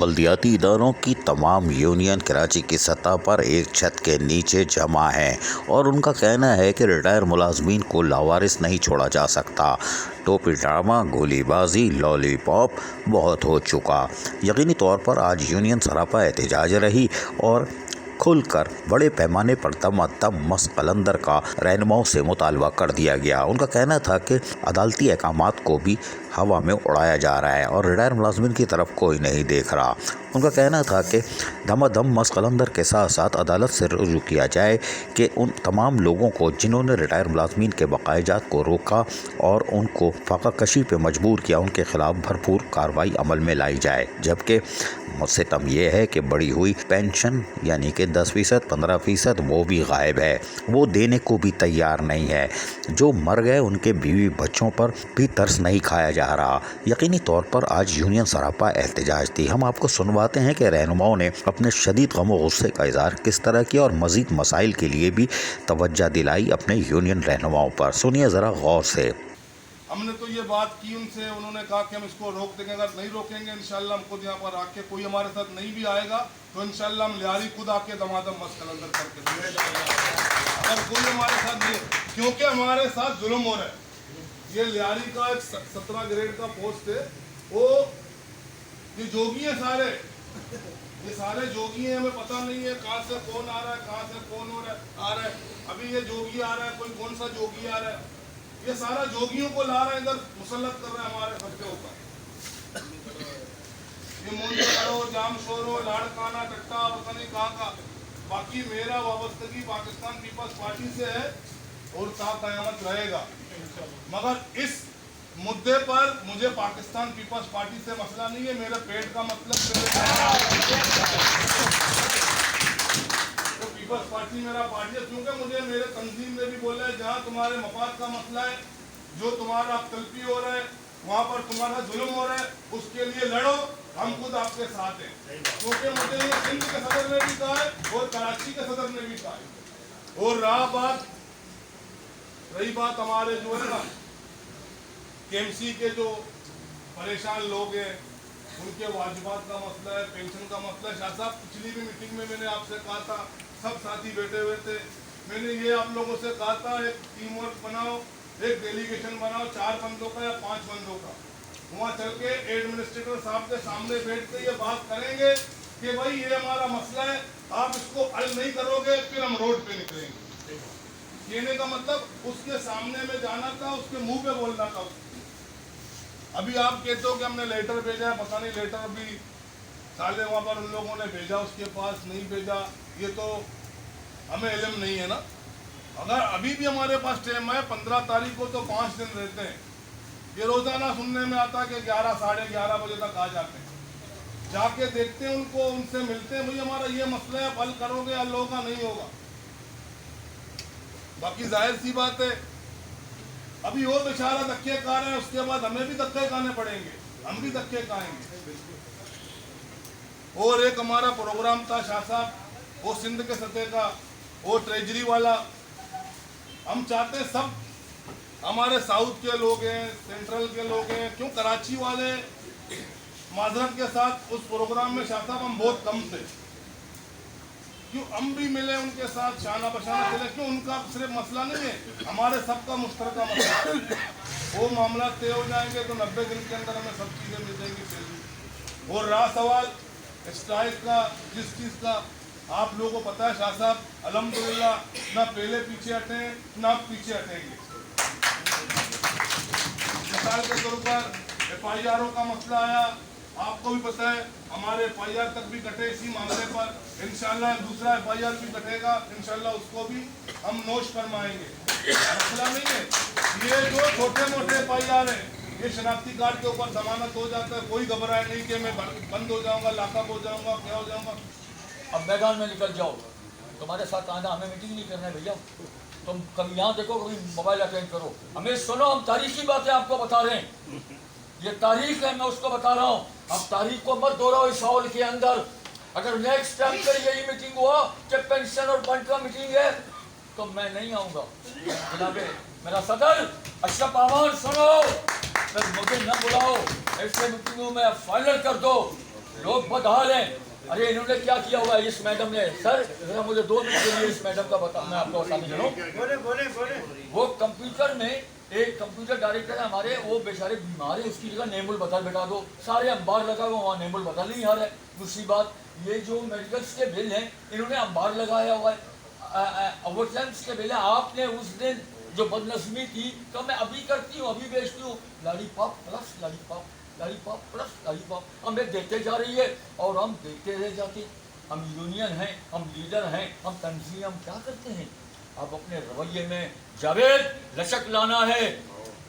बल्दियाती इदारों की तमाम यूनियन कराची की सतह पर एक छत के नीचे जमा हैं और उनका कहना है कि रिटायर मुलाजमीन को लावारिस नहीं छोड़ा जा सकता। टोपी ड्रामा, गोलीबाजी, लॉलीपॉप बहुत हो चुका। यकीनी तौर पर आज यूनियन सरापा एहतजाज रही और खुलकर बड़े पैमाने पर दम मस्त कलंदर का रहनुमाओं से मुतालबा कर दिया गया। उनका कहना था कि अदालती अहकामात को भी हवा में उड़ाया जा रहा है और रिटायर मुलाजमीन की तरफ कोई नहीं देख रहा। उनका कहना था कि दम मस्त कलंदर के साथ साथ अदालत से रुजू किया जाए कि उन तमाम लोगों को जिन्होंने रिटायर मुलाजमीन के बकायाजात को रोका और उनको फाका कशी पे मजबूर किया, उनके खिलाफ भरपूर कार्रवाई अमल में लाई जाए। जबकि सितम यह है कि बढ़ी हुई पेंशन यानी कि 10%, 15% वो भी गायब है, वो देने को भी तैयार नहीं है। जो मर गए उनके बीवी बच्चों पर भी तरस नहीं खाया जा रहा। यकीनी तौर पर आज यूनियन सरापा एहतजाज थी। हम आपको सुनवाते हैं कि रहनुमाओं ने अपने शदीद गम और गुस्से का इजहार किस तरह किया और मजीद मसाइल के लिए भी तवज्जो दिलाई अपने यूनियन रहनुमाओं पर। सुनिए ज़रा गौर से। हमने तो ये बात की उनसे, उन्होंने कहा कि हम इसको रोक देंगे, अगर नहीं रोकेंगे इंशाल्लाह हम खुद यहाँ पर आके, कोई हमारे साथ नहीं भी आएगा तो इंशाल्लाह हम लियारी खुद आके दमादम मस्त कलंदर करके देंगे। अगर कोई हमारे साथ नहीं, क्योंकि हमारे साथ जुल्म हो रहा है। ये लियारी का एक 17 ग्रेड का पोस्ट है, वो ये जोगी है सारे, ये सारे जोगी हैं, हमें पता नहीं है कहाँ से कौन आ रहा है, कहाँ से कौन आ रहा है। अभी ये जोगी आ रहा है, कोई कौन सा जोगी आ रहा है, ये सारा जोगियों को ला रहा है, इधर मुसल्लत कर रहा है हमारे घर के ऊपर। ये मुंडे करो, जाम शोरो, लाड़काना टट्टा, पता नहीं कहाँ का। बाकी मेरा वाबस्तगी पाकिस्तान पीपल्स पार्टी से है और ता कयामत रहेगा। मगर इस मुद्दे पर मुझे पाकिस्तान पीपल्स पार्टी से मसला नहीं है। मेरे पेट का मतलब तो पीपल्स पार्टी मेरा पार्टी है, क्योंकि मुझे मेरे तंजीम ने भी बोला है जहाँ तुम्हारे मफाद का मसला है, जो तुम्हारा तलपी हो रहा है, वहाँ पर तुम्हारा जुल्म हो रहा है, उसके लिए लड़ो, हम खुद आपके साथ हैं। क्योंकि मुझे ये सिंध के सदर ने भी कहा है और कराची के सदर ने भी कहा है। और रही बात हमारे जो है ना केएमसी के जो परेशान लोग हैं, उनके वाजिबात का मसला है, पेंशन का मसला है। शाह साहब, पिछली भी मीटिंग में मैंने आपसे कहा था, सब साथी बैठे हुए थे, मैंने ये आप लोगों से कहा था एक टीम वर्क बनाओ, एक डेलीगेशन बनाओ, 4 बंदों का या 5 बंदों का, वहाँ चल के एडमिनिस्ट्रेटर साहब के सामने बैठ के ये बात करेंगे कि भाई ये हमारा मसला है, आप इसको हल नहीं करोगे फिर हम रोड पे निकलेंगे। कहने का मतलब उसके सामने में जाना था, उसके मुंह पे बोलना था। अभी आप कहते हो कि हमने लेटर भेजा है, पता नहीं लेटर भी साले वहाँ पर उन लोगों ने भेजा, उसके पास नहीं भेजा, ये तो हमें इल्म नहीं है ना। अगर अभी भी हमारे पास टाइम है, 15 तारीख को तो 5 दिन रहते हैं। ये रोजाना सुनने में आता है कि 11, साढ़े 11 बजे तक आ जाते हैं, जाके देखते हैं उनको, उनसे मिलते हैं, भाई हमारा ये मसला है, हल करोगे, हल होगा नहीं होगा। बाकी जाहिर सी बात है अभी वो बेचारा धक्के खा रहे हैं, उसके बाद हमें भी धक्के खाने पड़ेंगे, हम भी धक्के खाएंगे। और एक हमारा प्रोग्राम था शाह साहब, वो सिंध के सतह का, वो ट्रेजरी वाला। हम चाहते हैं सब हमारे साउथ के लोग हैं, सेंट्रल के लोग हैं, क्यों कराची वाले माजरत के साथ उस प्रोग्राम में शाह साहब हम बहुत कम थे, क्यों हम भी मिले उनके साथ, शाना बशाना चले, क्यों उनका सिर्फ मसला नहीं है, हमारे सबका मुश्तरका मसला है। वो मामला तय हो जाएंगे तो 90 दिन के अंदर हमें सब चीज़ें मिल जाएंगी। और रहा सवाल स्ट्राइक का, जिस चीज़ का आप लोगों को पता है शाह साहब, अल्हम्दुलिल्लाह ना पहले पीछे हटे ना पीछे हटेंगे। मिसाल के तौर पर FIR का मसला आया, आपको भी पता है, हमारे FIR तक भी कटे इसी मामले पर, इंशाल्लाह दूसरा FIR भी कटेगा, इंशाल्लाह उसको भी हम नोश फरमाएंगे, मसला नहीं है। ये जो छोटे मोटे FIR है, ये शनाख्ती कार्ड के ऊपर जमानत हो जाता है, कोई घबराए नहीं कि मैं बंद हो जाऊंगा, लाकअप हो जाऊंगा, क्या हो जाऊंगा। अब मैदान में निकल जाओ, तुम्हारे साथ आना, हमें मीटिंग नहीं करना है भैया। तुम कभी यहाँ देखो, कभी मोबाइल अटेंड करो, हमें सुनो, हम तारीखी बातें आपको बता रहे हैं, ये तारीख है, मैं उसको बता रहा हूँ। अब तारीख को मत दोहराओ इस हॉल के अंदर। अगर नेक्स्ट टाइम पर यही मीटिंग हुआ कि पेंशन और फंड का मीटिंग है तो मैं नहीं आऊँगा। जनाबे मेरा सदर अशरफ आवान, सुनो, मुझे न बुलाओ, ऐसे मीटिंगों में फाइनल कर दो लोग बदहाल हैं। अरे इन्होंने क्या किया हुआ है इस मैडम ने? सर जरा मुझे 2 मिनट के लिए इस मैडम का बता, मैं आपको बताने चलूं। वो कंप्यूटर में एक कंप्यूटर डायरेक्टर है हमारे, वो बेचारे बीमार है, उसकी जगह नेमुल बदल बैठा दो। सारे अंबार लगा हुआ, वहाँ नेमुल बदल नहीं आ रहा है। दूसरी बात, ये जो मेडिकल्स के बिल हैं इन्होंने अंबार लगाया हुआ है। ओवरटाइम्स के बिल है। आपने उस दिन जो बदनज़मी की तो मैं अभी करती हूँ, अभी बेचती हूँ, lollipop plus lollipop, lollipop plus lollipop हमें देते जा रही है और हम देखते रह जाते। हम यूनियन हैं, हम लीडर हैं, हम तंजीम, हम क्या करते हैं? अब अपने रवैये में जावेद लचक लाना है,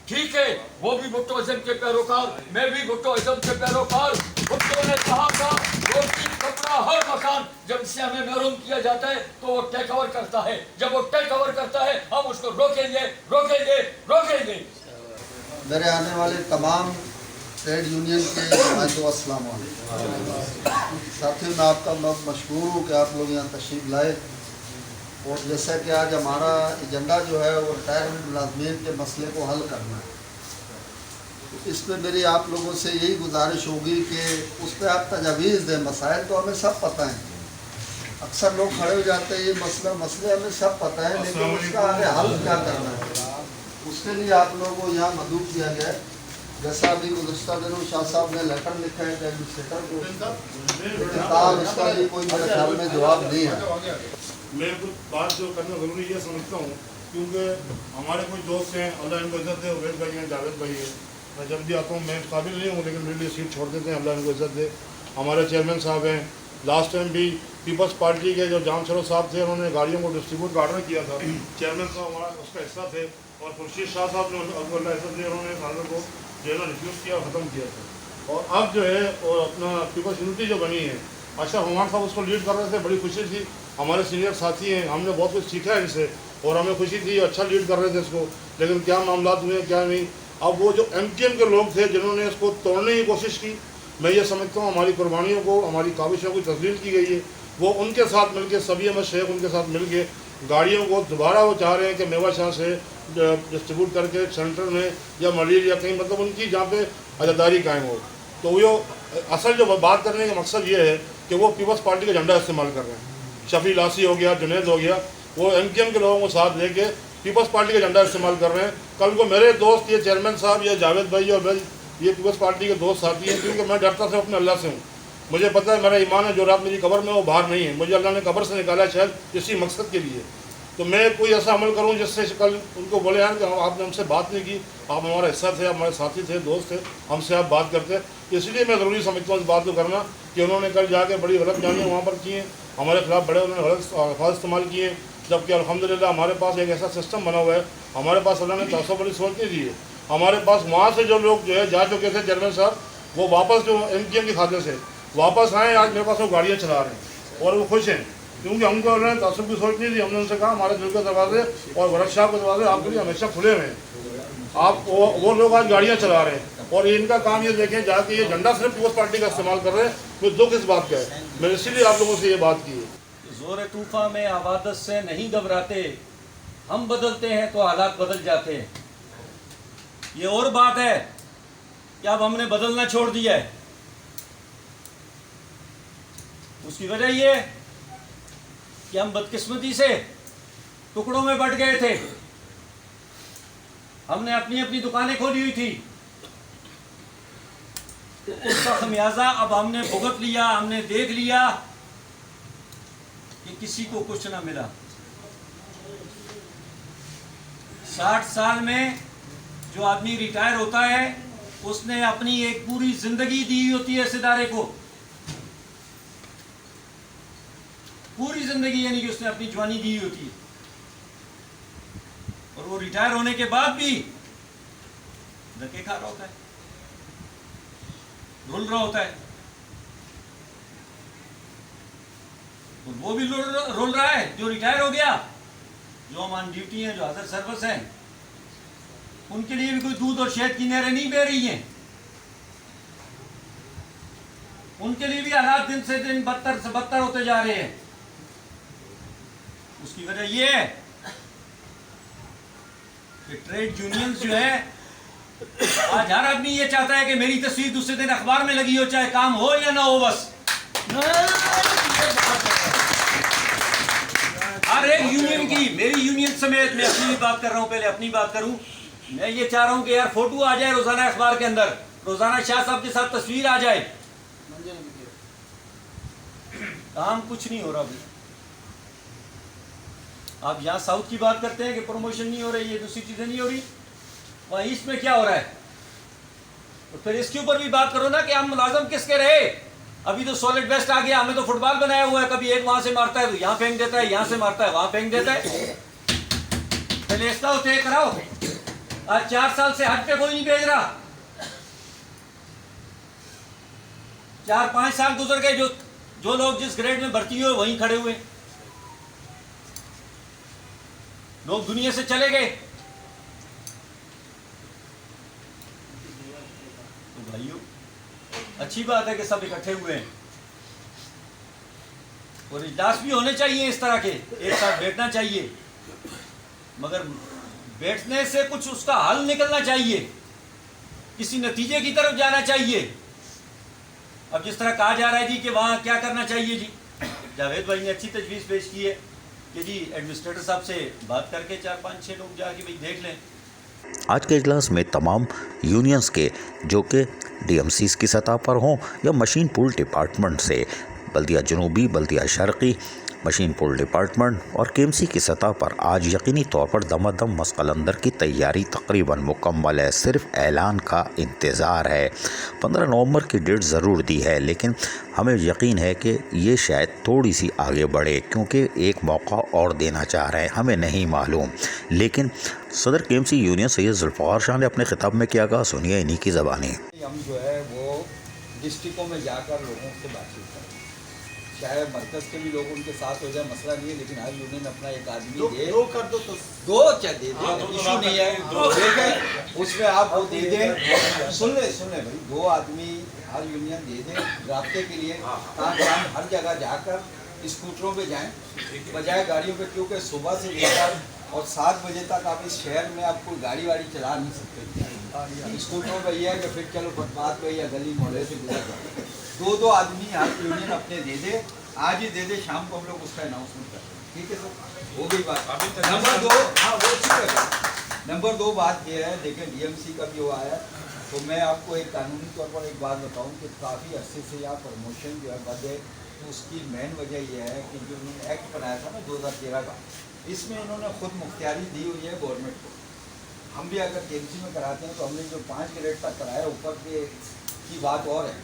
ठीक है? वो भी भुट्टो इज़्म के पैरोकार, मैं भी भुट्टो इज़्म के पैरोकार। भुट्टो ने कहा था रोटी कपड़ा हर मकान जब से हमें महरूम किया जाता है तो वो टेक ओवर करता है। जब वो टेक ओवर करता है हम उसको रोकेंगे रोकेंगे रोकेंगे। मेरे आने वाले तमाम ट्रेड यूनियन के नुमाइंदों अस्सलाम वालेकुम। साथियों, मैं आपका बहुत मशहूर हूँ कि आप लोग यहाँ तशरीफ़ लाए। और जैसा कि आज हमारा एजेंडा जो है वो रिटायरमेंट मुलाजमीन के मसले को हल करना है, तो इस पर मेरी आप लोगों से यही गुजारिश होगी कि उस पर आप तजावीज़ दें। मसाइल तो हमें सब पता है, अक्सर लोग खड़े हो जाते हैं ये मसले हमें सब पता है, लेकिन उसका आगे हल क्या करना है उसके लिए आप लोगों को यहाँ मदऊ किया गया है। जैसा अभी गुज़श्ता दिनों शाह साहब ने लेटर लिखा है एडमिनिस्ट्रेटर को, लेकिन ताल उसका भी कोई मेरे ख्याल में जवाब नहीं है। मैं कुछ बात जो करना ज़रूरी ये समझता हूँ, क्योंकि हमारे कुछ दोस्त हैं, अल्लाह इनको इज़्ज़त दे, उबैद भाई हैं, जावेद भाई है। मैं जब भी आता हूँ मैं काबिल नहीं हूँ, लेकिन मेरे लिए सीट छोड़ देते हैं, अल्लाह इनको इज़्ज़त दे। हमारे चेयरमैन साहब हैं, लास्ट टाइम भी पीपल्स पार्टी के जो जाम सरो साहब थे उन्होंने गाड़ियों को डिस्ट्रीब्यूट का ऑर्डर किया था। चेयरमैन साहब हमारा उसका हिस्सा थे, और खुर्शीद शाह साहब ने अल्लाह इज़्ज़त दे उन्होंने ऑर्डर को जो है ना रिफ्यूज़ किया, ख़त्म किया था। और अब जो है और अपना पीपल्स यूनिटी जो बनी है, अशरफ हुमान साहब उसको लीड कर रहे थे, बड़ी खुशी थी। हमारे सीनियर साथी हैं, हमने बहुत कुछ सीखा है इनसे और हमें खुशी थी, अच्छा लीड कर रहे थे इसको। लेकिन क्या मामला हुए क्या नहीं। अब वो जो MTM के लोग थे जिन्होंने इसको तोड़ने की कोशिश की, मैं ये समझता हूँ हमारी कुर्बानियों को, हमारी काविशों की तस्लील की गई है। वो उनके साथ मिलकर सभी अहमद शेख उनके साथ मिलके गाड़ियों को दोबारा वो चाह रहे हैं कि मेवा शाह से डिस्ट्रीब्यूट करके सेंटर में या मरीज या कहीं, मतलब उनकी जहाँ पे अजादारी कायम हो। तो वो असल जो बात करने का मकसद ये है कि वो पीपल्स पार्टी का झंडा इस्तेमाल कर रहे हैं। शफी लासी हो गया, जुनैद हो गया, वो MTM के लोगों को साथ लेके पीपल्स पार्टी का झंडा इस्तेमाल कर रहे हैं। कल को मेरे दोस्त ये चेयरमैन साहब या जावेद भाई और मैं ये पीपल्स पार्टी के दोस्त साथी हैं, क्योंकि मैं डरता था अपने अल्लाह से हूँ। मुझे पता है मेरा ईमान है, जो रात मेरी कब्र में वो बाहर नहीं है, मुझे अल्लाह ने कब्र से निकाला शायद इसी मकसद के लिए। तो मैं कोई ऐसा अमल करूँ जिससे कल उनको बोले यार कि आपने हमसे बात नहीं की, आप हमारा हिस्सा थे, आप हमारे साथी थे, दोस्त थे, हमसे आप बात करते। इसलिए मैं ज़रूरी समझता हूँ इस बात को करना कि उन्होंने कल जाके बड़ी गलत जानियाँ वहाँ पर की हैं, हमारे खिलाफ बड़े उन्होंने गलत अल्फाज इस्तेमाल किए हैं। जबकि अल्हम्दुलिल्लाह हमारे पास एक ऐसा सिस्टम बना हुआ है, हमारे पास अल्लाह ने तअस्सुब वाली सोच नहीं दी है। हमारे पास वहाँ से जो लोग जो है जा चुके थे चेयरमैन साहब, वो वापस जो MTM के खाते से वापस आए, आज मेरे पास वो गाड़ियाँ चला रहे हैं और वो खुश हैं, क्योंकि हमको अल्लाह ने तअस्सुब की सोच नहीं दी। हमने उनसे कहा हमारे दिल के दरवाजे और वर्कशॉप के दरवाजे आपके लिए हमेशा खुले हुए हैं। आप वो लोग आज गाड़ियाँ चला रहे हैं और इनका काम ये देखें जाके ये झंडा सिर्फ पीपल्स पार्टी का इस्तेमाल कर रहे हैं। तो दुख इस बात का है, मैंने इसीलिए आप लोगों से ये बात की है। ज़ोर तूफ़ान में आवादत से नहीं घबराते, हम बदलते हैं तो हालात बदल जाते हैं। ये और बात है कि अब हमने बदलना छोड़ दिया है। उसकी वजह ये कि हम बदकिस्मती से टुकड़ों में बंट गए थे। हमने अपनी अपनी दुकानें खोली हुई थी, तो उसका खमियाजा अब हमने भुगत लिया। हमने देख लिया कि किसी को कुछ ना मिला। 60 साल में जो आदमी रिटायर होता है उसने अपनी एक पूरी जिंदगी दी होती है इस इदारे को, पूरी जिंदगी, यानी कि उसने अपनी जवानी दी होती है। और वो रिटायर होने के बाद भी धक्के खा रहा होता है, रुल रहा होता है। तो वो भी रुल रहा है जो रिटायर हो गया। जो हम ऑन ड्यूटी हैं, जो हाजिर सर्विस हैं, उनके लिए भी कोई दूध और शहद की नहरें नहीं बह रही हैं। उनके लिए भी हालात दिन से दिन बदतर से बदतर होते जा रहे हैं। उसकी वजह यह है कि ट्रेड यूनियंस जो है आज हर आदमी ये चाहता है कि मेरी तस्वीर दूसरे दिन अखबार में लगी हो, चाहे काम हो या ना हो, बस हर एक यूनियन की, मेरी यूनियन समेत, मैं अपनी बात कर रहा हूं, पहले अपनी बात करूं, मैं ये चाह रहा हूं कि यार फोटो आ जाए रोजाना अखबार के अंदर, रोजाना शाह साहब के साथ तस्वीर आ जाए। काम कुछ नहीं हो रहा भाई। आप यहाँ साउथ की बात करते हैं कि प्रमोशन नहीं हो रही, ये दूसरी चीजें नहीं हो रही, वहाँ ईस्ट में क्या हो रहा है? तो फिर इसके ऊपर भी बात करो ना कि हम मुलाजम किसके रहे। अभी तो सॉलिड वेस्ट आ गया, हमें तो फुटबॉल बनाया हुआ है, कभी एक वहां से मारता है तो यहाँ फेंक देता है, यहाँ से मारता है वहां फेंक देता है। पहले इसका तय कराओ। आज 4 साल से हज पे कोई नहीं भेज रहा, 4-5 साल गुजर गए, जो लोग जिस ग्रेड में भर्ती हुए वहीं खड़े हुए, लोग दुनिया से चले गए। तो भाइयों अच्छी बात है कि सब इकट्ठे हुए हैं और इजलास भी होने चाहिए इस तरह के, एक साथ बैठना चाहिए, मगर बैठने से कुछ उसका हल निकलना चाहिए, किसी नतीजे की तरफ जाना चाहिए। अब जिस तरह कहा जा रहा है जी कि वहाँ क्या करना चाहिए जी, जावेद भाई ने अच्छी तजवीज़ पेश की है कि जी एडमिनिस्ट्रेटर साहब से बात करके 4-5-6 लोग जाके भाई देख लें। आज के इजलास में तमाम यूनियंस के, जो कि डीएमसीज की सतह पर हों या मशीन पूल डिपार्टमेंट से, बल्दिया जनूबी, बल्दिया शर्की, मशीन पूल डिपार्टमेंट और केएमसी की सतह पर आज यकीनी तौर पर दमादम मसकलंदर की तैयारी तकरीबन मुकम्मल है। सिर्फ ऐलान का इंतज़ार है। 15 नवंबर की डेट ज़रूर दी है, लेकिन हमें यकीन है कि ये शायद थोड़ी सी आगे बढ़े, क्योंकि एक मौका और देना चाह रहे हैं, हमें नहीं मालूम। लेकिन सदर केएमसी यूनियन सैयद जुल्फ़िकार शाह ने अपने खिताब में क्या कहा, सुनिए इन्हीं की ज़बानी। हम जो है वो डिस्ट्रिक्टों में जाकर लोगों से बातचीत करें, चाहे मरकज़ के भी लोग उनके साथ हो जाए, मसला नहीं है, लेकिन हर यूनियन अपना एक आदमी दे, दो कर दो तो दो चाहे दे दे, इशू नहीं है, देखें उसमें आप वो दे दें। सुन ले भाई, 2 आदमी हर यूनियन दे दें रास्ते के लिए, ताकि हम हर जगह जाकर स्कूटरों पे जाएं बजाय गाड़ियों पे, क्योंकि सुबह से लेकर और 7 बजे तक आप इस शहर में आप कोई गाड़ी वाड़ी चला नहीं सकते। स्कूटरों पर यह है कि फिर चलो फुटपाथ पे या गली मोहल्ले से गुजर जाओ। 2-2 आदमी हर यूनियन अपने दे दे, आज ही दे दे, शाम को हम लोग उसका अनाउंसमेंट करते हैं, ठीक है सर? हो गई बात। नंबर 2, हाँ वो ठीक है। नंबर 2 बात यह है, देखिए डीएमसी का भी हुआ है, तो मैं आपको एक कानूनी तौर पर एक बात बताऊं कि काफ़ी अरसे से यहाँ प्रमोशन जो है बंद है। तो उसकी मेन वजह यह है कि जो उन्होंने एक्ट बनाया था ना 2013 का, इसमें इन्होंने खुद मुख्तियारी दी हुई है गवर्नमेंट को। हम भी अगर केएमसी में कराते हैं तो हमने जो 5 ग्रेड तक कराया, ऊपर के की बात और है,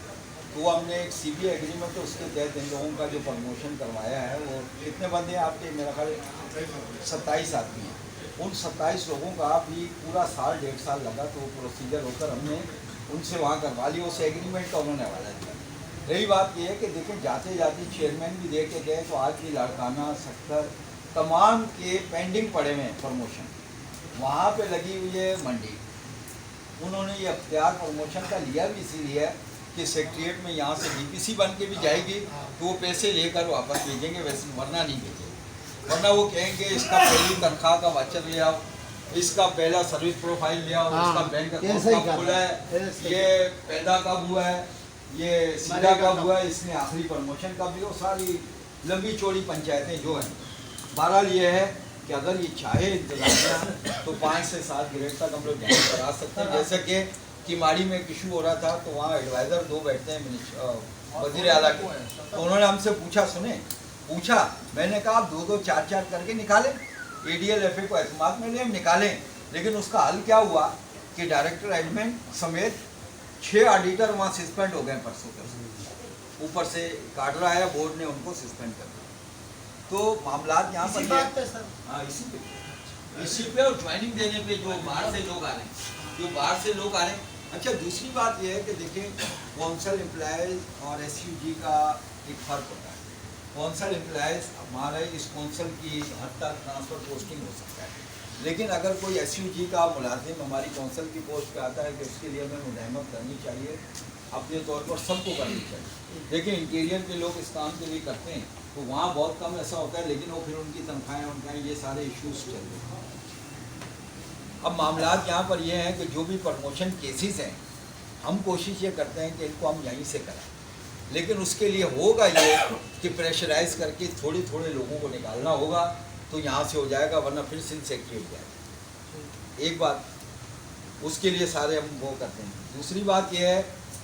तो हमने एक CBA एग्रीमेंट है, उसके तहत इन लोगों का जो प्रमोशन करवाया है, वो कितने बंदे हैं आपके? मेरा ख्याल 27 आदमी हैं। उन 27 लोगों का भी पूरा साल 1.5 साल लगा, तो प्रोसीजर होकर हमने उनसे वहाँ करवा लिया, उस एग्रीमेंट का उन्होंने हवाला दिया। रही बात यह है कि देखें जाते जाते चेयरमैन भी दे के गए, तो आज भी लाड़काना सेक्टर तमाम के पेंडिंग पड़े हुए हैं प्रमोशन, वहाँ पे लगी हुई है मंडी। उन्होंने ये अख्तियार प्रमोशन का लिया भी इसीलिए है कि सेक्रेटरीट में यहाँ से DPC बन के भी जाएगी, तो वो पैसे लेकर वापस भेजेंगे, वैसे वरना नहीं भेजेंगे। वरना वो कहेंगे इसका पहली तनख्वाह का वाचर ले आओ, इसका पहला सर्विस प्रोफाइल ले आओ, इसका बैंक अकाउंट कब खुला है, ये पैदा कब हुआ है, ये सीधा कब हुआ है, इसमें आखिरी प्रमोशन कब भी हो, सारी लंबी चौड़ी पंचायतें जो हैं। बहरहाल ये है कि अगर ये चाहे इंतजामिया तो 5 से 7 ग्रेड तक हम लोग जांच करा सकते हैं। जैसे कि किमाड़ी में एक इशू हो रहा था, तो वहाँ एडवाइज़र 2 बैठते हैं वज़ीर आला के, तो उन्होंने हमसे पूछा, मैंने कहा आप 2-2, 4-4 करके निकालें, ADL-FA को एतमाद में ले हम निकालें। लेकिन उसका हल क्या हुआ कि डायरेक्टर एडमिन समेत 6 ऑडिटर वहाँ सस्पेंड हो गए परसों के, ऊपर से काट रहा है बोर्ड ने उनको सस्पेंड कर दिया। तो मामला यहाँ पर हाँ इसी पे और ज्वाइनिंग देने पे जो बाहर से लोग आ रहे हैं, अच्छा दूसरी बात यह है कि देखें कौंसल एम्प्लॉयज़ और SUG का एक फ़र्क होता है। कौंसल एम्प्लॉयज़ हमारे इस कौंसल की हद तक ट्रांसफ़र पोस्टिंग हो सकता है, लेकिन अगर कोई SUG का मुलाजिम हमारी कौंसल की पोस्ट पे आता है कि उसके लिए हमें मुज़ाहमत करनी चाहिए, अपने तौर पर सबको करनी चाहिए। देखिए इंटीरियर के लोग इस काम के लिए करते हैं, तो वहाँ बहुत कम ऐसा होता है, लेकिन वो फिर उनकी तनख्वाहें ये सारे इश्यूज चल रहे हैं। अब मामलात यहाँ पर ये हैं कि जो भी प्रमोशन केसेस हैं, हम कोशिश ये करते हैं कि इनको हम यहीं से करें, लेकिन उसके लिए होगा ये कि प्रेशराइज करके थोड़े थोड़े लोगों को निकालना होगा, तो यहाँ से हो जाएगा, वरना फिर सिंसेक्टी हो जाएगा। एक बात, उसके लिए सारे हम वो करते हैं। दूसरी बात ये है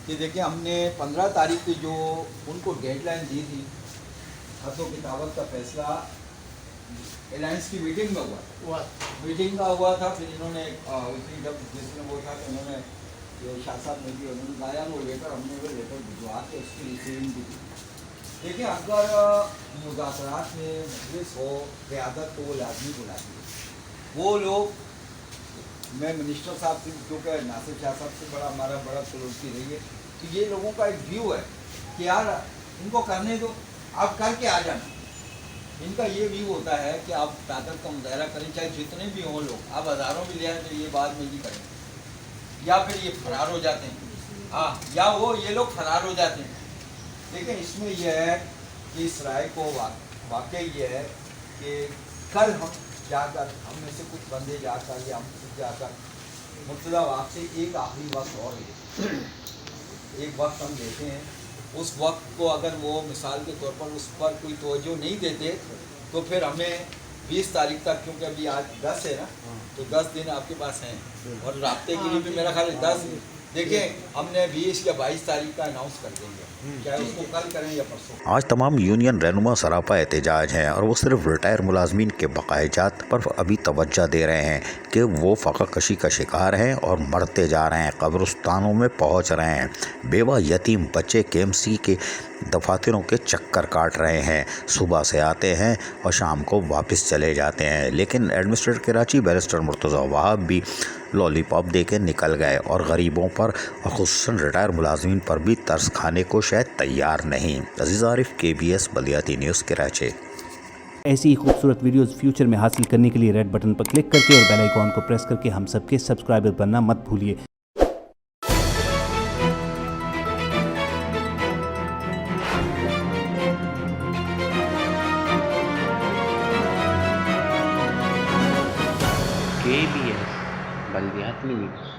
कि देखिए, हमने 15 तारीख की जो उनको डेडलाइन दी थी, खतों किताबत का फैसला अलायंस की मीटिंग में हुआ था। फिर इन्होंने उसी जब जिसमें वो था कि उन्होंने जो शाह साहब ने दी, उन्होंने कहा वो लेटर हमने वो लेटर भिजवा के उसकी रिसीविंग भी दी। देखिए, अगर मुज़ाकरात में मजलिस हो, क़यादत तो वो लाजमी बुलाती है। वो लोग, मैं मिनिस्टर साहब से, क्योंकि नासिर शाह साहब से हमारा बड़ा सलूकी रही है, तो ये लोगों का एक व्यू है कि यार इनको करने दो, आप करके आ जाना। इनका ये व्यू होता है कि आप ताकत का मुजाहरा करें, चाहे जितने भी हों लोग, आप हज़ारों भी ले आए तो ये बाद में ही करें, या फिर ये फरार हो जाते हैं। हाँ, या वो ये लोग फरार हो जाते हैं। लेकिन इसमें यह है कि इस राय को वाकई ये है कि कल हम जाकर, हम में से कुछ बंदे जाकर या हम खुद जाकर मुर्तज़ा वाक़ से एक आखिरी वक्त और लेते, एक वक्त हम देते हैं। उस वक्त को अगर वो मिसाल के तौर पर उस पर कोई तवज्जो नहीं देते, तो फिर हमें 20 तारीख तक, क्योंकि अभी आज 10 है ना, तो 10 दिन आपके पास हैं, और राब्ते के लिए भी मेरा ख्याल है 10। देखिए, हमने 20 या 22 तारीख का अनाउंस कर देंगे, चाहे उसको कल करें या परसों। आज तमाम यूनियन रहनुमा सरापा एहतजाज हैं और वो सिर्फ रिटायर मुलाजमीन के बकायजात पर अभी तवज्जो दे रहे हैं कि वो फ़क़ा कशी का शिकार हैं और मरते जा रहे हैं, कब्रिस्तानों में पहुंच रहे हैं। बेवा यतीम बच्चे KMC के दफातरों के चक्कर काट रहे हैं, सुबह से आते हैं और शाम को वापस चले जाते हैं। लेकिन एडमिनिस्ट्रेटर कराची बैरिस्टर मुर्तज़ा वहाब भी लॉलीपॉप दे के निकल गए और गरीबों पर और खुसूसन रिटायर मुलाजमीन पर भी तरस खाने को शायद तैयार नहीं। अजीज़ आरिफ, KBS बलियाती न्यूज़, कराची। ऐसी ही खूबसूरत वीडियोस फ्यूचर में हासिल करने के लिए रेड बटन पर क्लिक करके और बेल आइकॉन को प्रेस करके हम सबके सब्सक्राइबर बनना मत भूलिए। KBS बलियाती न्यूज़।